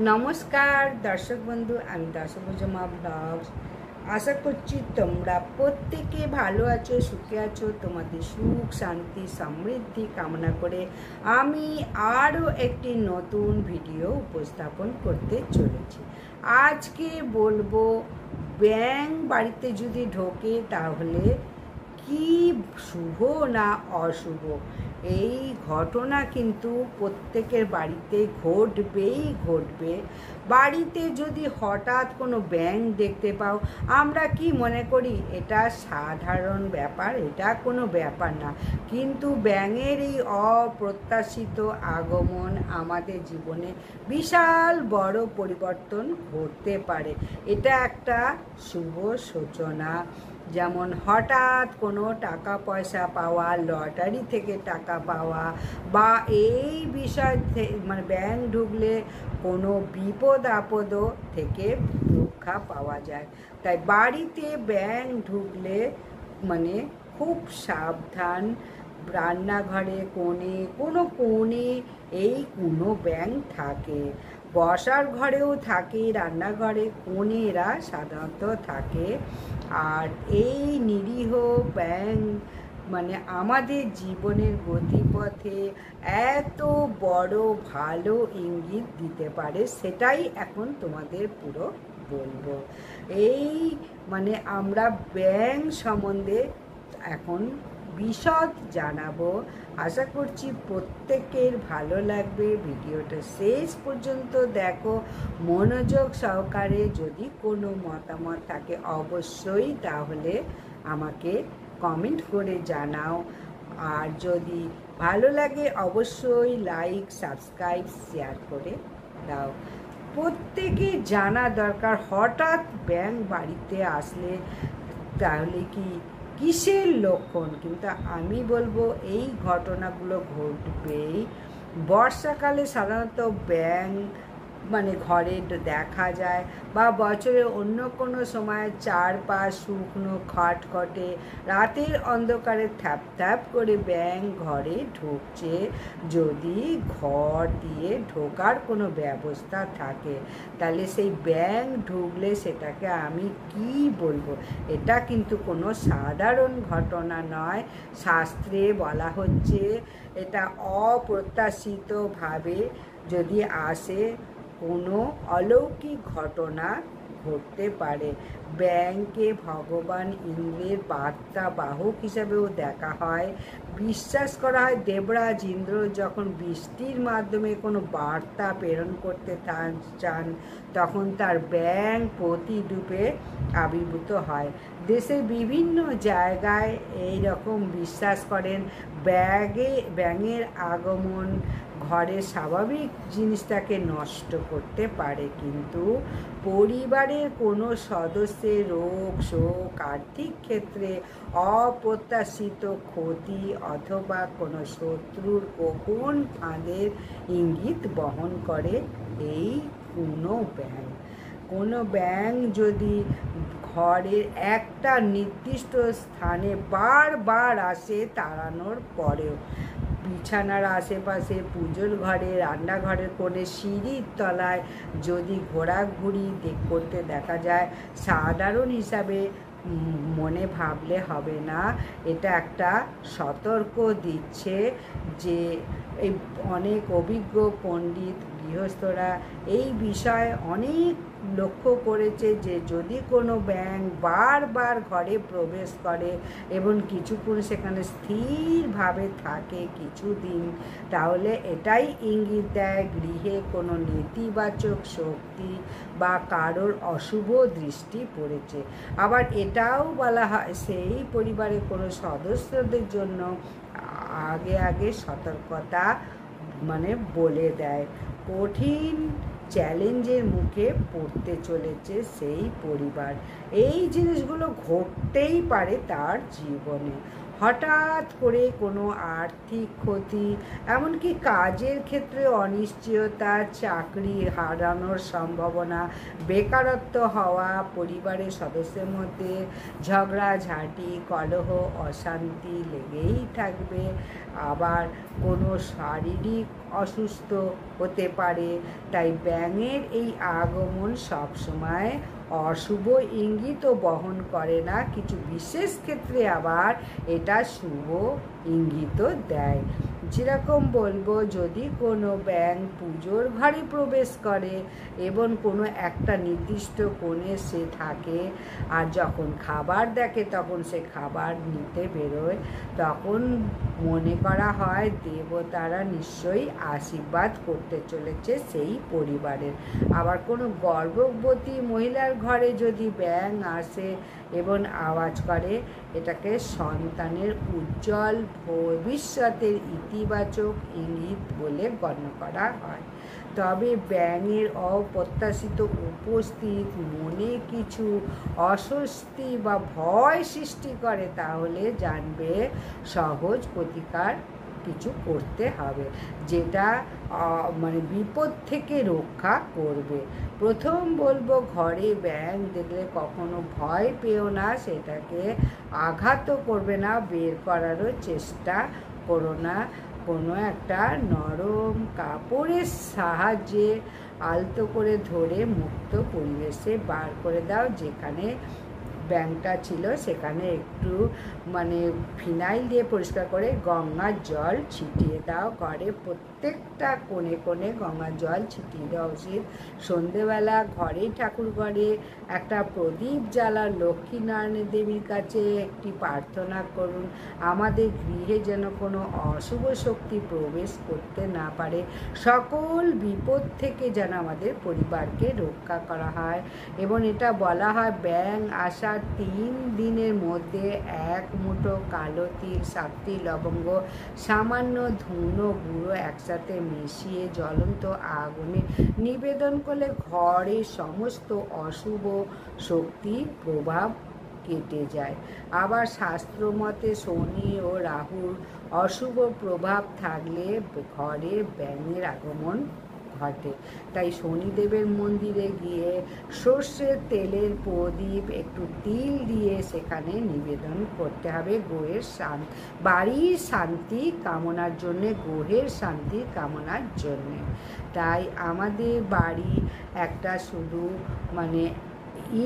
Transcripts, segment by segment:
নমস্কার দর্শক বন্ধু, আমি দশভুজমা ব্লগস। আশা করছি তোমরা প্রত্যেকে ভালো আছো, সুখে আছো। তোমাদের সুখ, শান্তি, সমৃদ্ধি কামনা করে আমি আরও একটি নতুন ভিডিও উপস্থাপন করতে চলেছি। আজকে বলবো, ব্যাঙ বাড়িতে যদি ঢোকে তাহলে কি শুভ না অশুভ। এই ঘটনা কিন্তু প্রত্যেকের বাড়িতে ঘটবে। বাড়িতে যদি হঠাৎ কোনো ব্যাঙ দেখতে পাও, আমরা কি মনে করি এটা সাধারণ ব্যাপার, এটা কোনো ব্যাপার না। কিন্তু ব্যাঙের এই অপ্রত্যাশিত আগমন আমাদের জীবনে বিশাল বড় পরিবর্তন ঘটতে পারে। এটা একটা শুভ সূচনা। যেমন হঠাৎ কোনো টাকা পয়সা পাওয়া, লটারি থেকে টাকা পাওয়া, বা এই বিষয় মানে ব্যাংক ঢুকলে কোনো বিপদ আপদও থেকে রক্ষা পাওয়া যায়। তাই বাড়িতে ব্যাংক ঢুকলে মানে খুব সাবধান। রান্নাঘরে কোনো কোণে এই কোনো ব্যাংক থাকে, বসার ঘরেও থাকে, রান্নাঘরে কোণেরা সাধারণত থাকে। আর এই নিরীহ ব্যাঙ মানে আমাদের জীবনের গতিপথে এত বড় ভালো ইঙ্গিত দিতে পারে, সেটাই এখন তোমাদের পুরো বলবো। এই মানে আমরা ব্যাঙ সম্বন্ধে এখন বিশদ জানাবো। আশা করছি প্রত্যেকের ভালো লাগবে। ভিডিওটা শেষ পর্যন্ত দেখো মনোযোগ সহকারে। যদি কোনো মতামত থাকে অবশ্যই তাহলে আমাকে কমেন্ট করে জানাও। আর যদি ভালো লাগে অবশ্যই লাইক, সাবস্ক্রাইব, শেয়ার করে দাও। প্রত্যেকে জানা দরকার, হঠাৎ ব্যাঙ বাড়িতে আসলে তাহলে কিসের লক্ষণ। কিন্তু আমি বলবো এই ঘটনাগুলো ঘটবেই। বর্ষাকালে সাধারণত ব্যাঙ মানে ঘরে দেখা যায়, বা বছরে অন্য কোনো সময় চারপাশ শুকনো খটখটে, রাতের অন্ধকারে থ্যাপ থ্যাপ করে ব্যাঙ ঘরে ঢুকছে। যদি ঘর দিয়ে ঢোকার কোনো ব্যবস্থা থাকে তাহলে সেই ব্যাঙ ঢুকলে সেটাকে আমি কি বলবো, এটা কিন্তু কোনো সাধারণ ঘটনা নয়। শাস্ত্রে বলা হচ্ছে এটা অপ্রত্যাশিতভাবে যদি আসে কোনো অলৌকিক ঘটনা ঘটতে পারে। ব্যাঙকে ভগবান ইন্দ্রের বার্তা বাহক হিসাবেও দেখা হয়। বিশ্বাস করা হয় দেবরাজ ইন্দ্র যখন বৃষ্টির মাধ্যমে কোনো বার্তা প্রেরণ করতে চান, তখন তার ব্যাঙ প্রতিরূপে আবির্ভূত হয়। দেশের বিভিন্ন জায়গায় এই রকম বিশ্বাস করেন। ব্যাঙের আগমন ঘরের স্বাভাবিক জিনিসটাকে নষ্ট করতে পারে, কিন্তু পরিবারের কোনো সদস্যের রোগ, শোক, আর্থিক ক্ষেত্রে অপ্রত্যাশিত ক্ষতি অথবা কোনো শত্রুর গোপন ফাঁদের ইঙ্গিত বহন করে এই কোনো ব্যাঙ যদি ঘরের একটা নির্দিষ্ট স্থানে বারবার আসে, তাড়ানোর পরেও বিছানার আশেপাশে, পুজোর ঘরে, রান্নাঘরের কোণে, সিঁড়ির তলায় যদি ঘোরাঘুরি করতে দেখা যায়, সাধারণ হিসাবে মনে ভাবলে হবে না। এটা একটা সতর্ক দিচ্ছে যে এই অনেক অভিজ্ঞ পণ্ডিত গৃহস্থরা এই বিষয়ে অনেক লক্ষ্য করেছে যে যদি কোনো ব্যাঙ বারবার ঘরে প্রবেশ করে এবং কিছুক্ষণ সেখানে স্থিরভাবে থাকে কিছুদিন, তাহলে এটাই ইঙ্গিত দেয় গৃহে কোনো নেতিবাচক শক্তি বা কারোর অশুভ দৃষ্টি পড়েছে। আবার এটাও বলা হয় সেই পরিবারের কোনো সদস্যদের জন্য আগে সতর্কতা মানে বলে দেয়। কঠিন চ্যালেঞ্জের মুখে পড়তে চলেছে সেই পরিবার। এই জিনিসগুলো ঘটতেই পারে তার জীবনে। হঠাৎ করে কোনো আর্থিক ক্ষতি, এমনকি কাজের ক্ষেত্রে অনিশ্চয়তা, চাকরি হারানোর সম্ভাবনা, বেকারত্ব হওয়া, পরিবারের সদস্যের মধ্যে ঝগড়াঝাঁটি, কলহ, অশান্তি লেগেই থাকবে। আবার কোনো শারীরিক অসুস্থ হতে পারে। তাই ব্যাঙের এই আগমন সবসময় অশুভ ইঙ্গিতও বহন করে না, কিছু বিশেষ ক্ষেত্রে আবার এটা শুভ ইঙ্গিতও দেয়। যেরকম বলবো, যদি কোনো ব্যাঙ পুজোর ঘরে প্রবেশ করে এবং কোনো একটা নির্দিষ্ট কোণে সে থাকে, আর যখন খাবার দেখে তখন সে খাবার নিতে বেরোয়, তখন মনে করা হয় দেবতারা নিশ্চয়ই আশীর্বাদ করতে চলেছে সেই পরিবারের। আবার কোনো গর্ভবতী মহিলার ঘরে যদি ব্যাঙ আসে এবং আওয়াজ করে, এটাকে সন্তানের উজ্জ্বল ভবিষ্যতের ইতিবাচক ইঙ্গিত বলে গণ্য করা হয়। তবে ব্যাঙের অপ্রত্যাশিত উপস্থিত মনে কিছু অস্বস্তি বা ভয় সৃষ্টি করে, তাহলে জানবে সহজ প্রতিকার কিছু করতে হবে, যেটা মানে বিপদ থেকে রক্ষা করবে। প্রথম বলবো, ঘরে ব্যাঙ দেখলে কখনো ভয় পেও না, সেটাকে আঘাতও করবে না, বের করারও চেষ্টা করো না। কোনো একটা নরম কাপড়ের সাহায্যে আলতো করে ধরে মুক্ত পরিবেশে বার করে দাও। যেখানে ব্যাঙটা ছিল সেখানে একটু মানে ফিনাইল দিয়ে পরিষ্কার করে গঙ্গার জল ছিটিয়ে দাও। ঘরে প্রত্যেকটা কোণে কোণে গঙ্গার জল ছিটিয়ে দেওয়া উচিত। সন্ধেবেলা ঘরেই ঠাকুর ঘরে একটা প্রদীপ জ্বালা, লক্ষ্মীনারায়ণ দেবীর কাছে একটি প্রার্থনা করুন, আমাদের গৃহে যেন কোনো অশুভ শক্তি প্রবেশ করতে না পারে, সকল বিপদ থেকে যেন আমাদের পরিবারকে রক্ষা করা হয়। এবং এটা বলা হয়, ব্যাঙ আসার 3 দিনের মধ্যে 1 মুঠো কালো তিল, 7টি লবঙ্গ, সামান্য ধুনো গুঁড়ো একসাথে মিশিয়ে জ্বলন্ত আগুনে নিবেদন করলে ঘরে সমস্ত অশুভ শক্তির প্রভাব কেটে যায়। আবার শাস্ত্রমতে শনি ও রাহুর অশুভ প্রভাব থাকলে ঘরে ব্যাঙের আগমন ঘটে। তাই শনিদেবের মন্দিরে গিয়ে সর্ষের তেলের প্রদীপ, একটু তিল দিয়ে সেখানে নিবেদন করতে হবে গ্রহের বাড়ির শান্তি কামনার জন্যে, গ্রহের শান্তি কামনার জন্যে। তাই আমাদের বাড়ি একটা শুধু মানে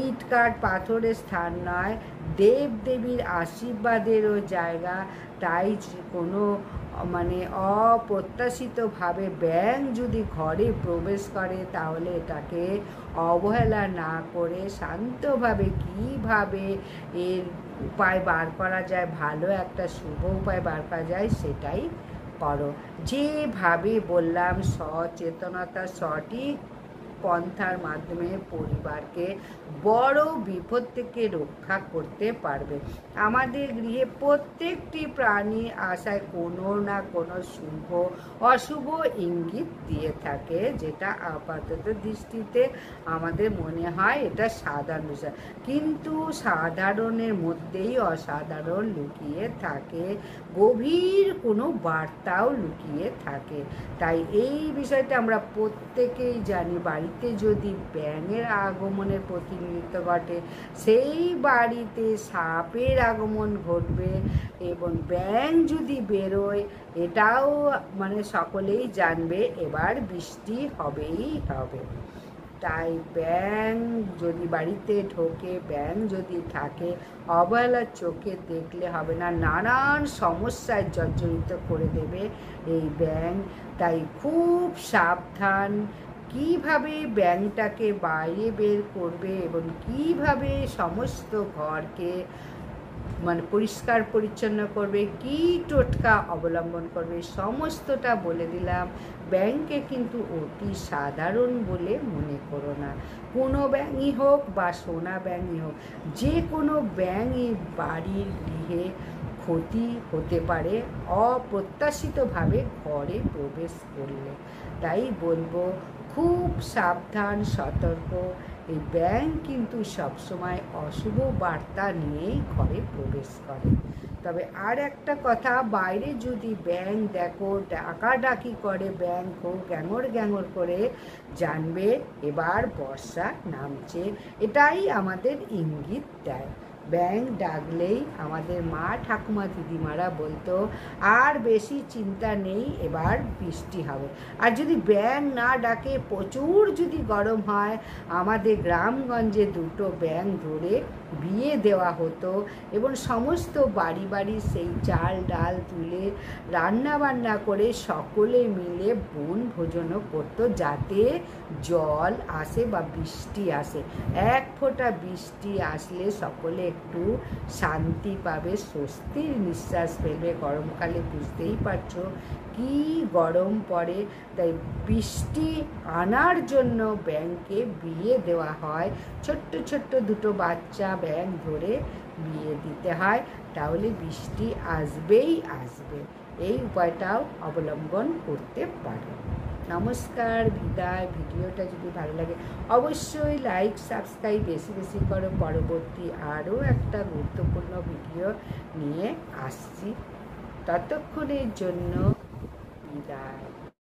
ইট কাঠ পাথরের স্থান নয়, দেব দেবীর আশীর্বাদেরও জায়গা। তাই কোনো মানে অপ্রত্যাশিতভাবে ব্যাঙ যদি ঘরে প্রবেশ করে, তাহলে এটাকে অবহেলা না করে শান্তভাবে কীভাবে এর উপায় বার করা যায়, ভালো একটা শুভ উপায় বার করা যায়, সেটাই করো। যেভাবে বললাম, সচেতনতা সঠিক পন্থার মাধ্যমে পরিবারকে বড় বিপদ থেকে রক্ষা করতে পারবে। আমাদের গৃহে প্রত্যেকটি প্রাণী আশায় কোনো না কোনো শুভ অশুভ ইঙ্গিত দিয়ে থাকে, যেটা আপাতত দৃষ্টিতে আমাদের মনে হয় এটা সাধারণ বিষয়, কিন্তু সাধারণের মধ্যেই অসাধারণ লুকিয়ে থাকে, গভীর কোনো বার্তাও লুকিয়ে থাকে। তাই এই বিষয়টা আমরা প্রত্যেকেই জানি, বাড়িতে যদি ব্যাঙের আগমনের প্রতিনিধিত্ব ঘটে, সেই বাড়িতে সাপের আগমন ঘটবে। এবং ব্যাঙ যদি বেরোয়, এটাও মানে সকলেই জানবে এবার বৃষ্টি হবেই হবে। তাই ব্যাঙ যদি বাড়িতে ঢোকে, ব্যাঙ যদি থাকে, অবহেলার চোখে দেখলে হবে না, নানান সমস্যায় জর্জরিত করে দেবে এই ব্যাঙ। তাই খুব সাবধান, কিভাবে ব্যাঙটাকে বাইরে বের করবে এবং কিভাবে সমস্ত ঘরকে মানে পরিষ্কার পরিচ্ছন্ন করবে, কী টোটকা অবলম্বন করবে, সমস্তটা বলে দিলাম। ব্যাঙকে কিন্তু অতি সাধারণ বলে মনে করো না। কোনো ব্যাঙই হোক বা সোনা ব্যাঙই হোক, যে কোনো ব্যাঙই বাড়ির গৃহে ক্ষতি হতে পারে অপ্রত্যাশিতভাবে ঘরে প্রবেশ করলে। তাই বলবো, খুব সাবধান, সতর্ক। এই ব্যাঙ কিন্তু সবসময় অশুভ বার্তা নিয়েই ঘরে প্রবেশ করে। তবে আর একটা কথা, বাইরে যদি ব্যাঙ দেখো, ডাকাডাকি করে, ব্যাঙ খুব গ্যাঙর গ্যাঙর করে, জানবে এবার বর্ষা নামছে, এটাই আমাদের ইঙ্গিত দেয়। ব্যাঙ ডাকলেই আমাদের মা ঠাকুমা দিদিমারা বলতো আর বেশি চিন্তা নেই, এবার বৃষ্টি হবে। আর যদি ব্যাঙ না ডাকে, প্রচুর যদি গরম হয়, আমাদের গ্রামগঞ্জে দুটো ব্যাঙ ধরে বিয়ে দেওয়া হতো এবং সমস্ত বাড়ি বাড়ি সেই চাল ডাল তুলে রান্না বান্না করে সকলে মিলে বনভোজনও করতো, যাতে জল আসে বা বৃষ্টি আসে। এক ফোঁটা বৃষ্টি আসলে সকলে একটু শান্তি পাবে, স্বস্তির নিঃশ্বাস ফেলবে। গরমকালে বুঝতেই পারছো কি গরম পড়ে, তাই বৃষ্টি আনার জন্য ব্যাঙকে বিয়ে দেওয়া হয়। ছোট্ট ছোট্ট দুটো বাচ্চা ব্যাঙ ধরে বিয়ে দিতে হয়, তাহলে বৃষ্টি আসবেই আসবে। এই উপায়টাও অবলম্বন করতে পারো। নমস্কার, বিদায়। ভিডিওটা যদি ভালো লাগে অবশ্যই লাইক সাবস্ক্রাইব বেশি বেশি করো। পরবর্তী আরও একটা গুরুত্বপূর্ণ ভিডিও নিয়ে আসছি, ততক্ষণের জন্য বিদায়।